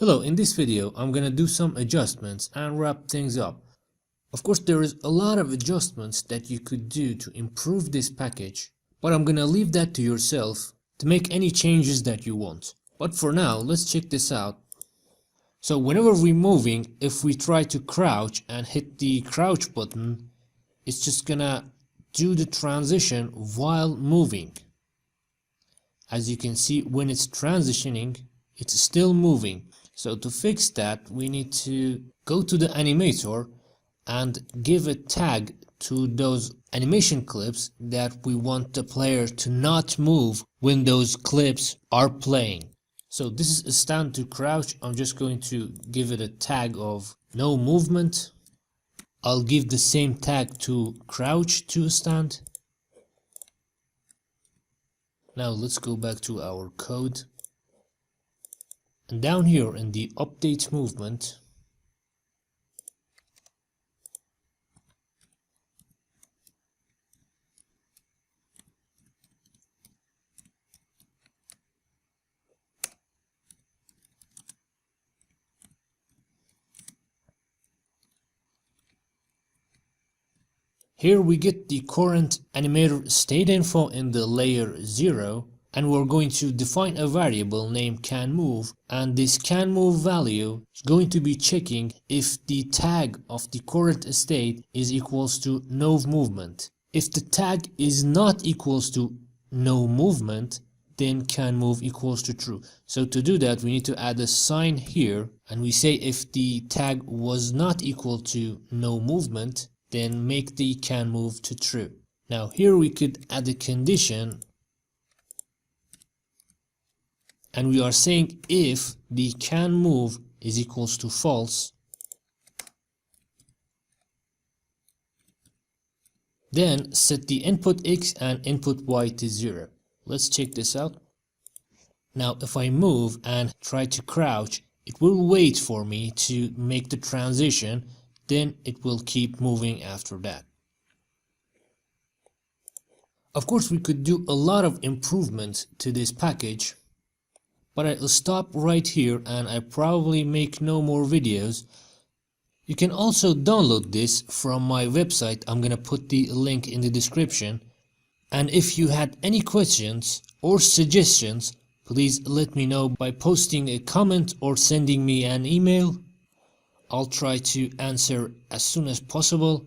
Hello, in this video I'm gonna do some adjustments and wrap things up. Of course there is a lot of adjustments that you could do to improve this package, but I'm gonna leave that to yourself to make any changes that you want. But for now, let's check this out. So whenever we're moving, if we try to crouch and hit the crouch button, it's just gonna do the transition while moving. As you can see, when it's transitioning, it's still moving. So to fix that, we need to go to the animator and give a tag to those animation clips that we want the player to not move when those clips are playing. So this is a stand to crouch. I'm just going to give it a tag of no movement. I'll give the same tag to crouch to stand. Now let's go back to our code. And down here in the update movement, here we get the current animator state info in the layer 0, and we're going to define a variable named canMove, and this canMove value is going to be checking if the tag of the current state is equals to no movement. If the tag is not equals to no movement, then canMove equals to true. So to do that, we need to add a sign here, and we say if the tag was not equal to no movement, then make the canMove to true. Now here we could add a condition, and we are saying if the canMove is equals to false, then set the input X and input Y to 0. Let's check this out. Now if I move and try to crouch, it will wait for me to make the transition, then it will keep moving after that. Of course we could do a lot of improvements to this package, but I'll stop right here and I probably make no more videos. You can also download this from my website. I'm gonna put the link in the description. And if you had any questions or suggestions, please let me know by posting a comment or sending me an email. I'll try to answer as soon as possible.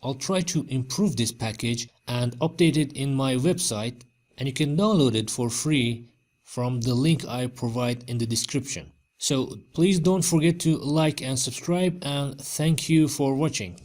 I'll try to improve this package and update it in my website, and you can download it for free from the link I provide in the description. So please don't forget to like and subscribe, and thank you for watching.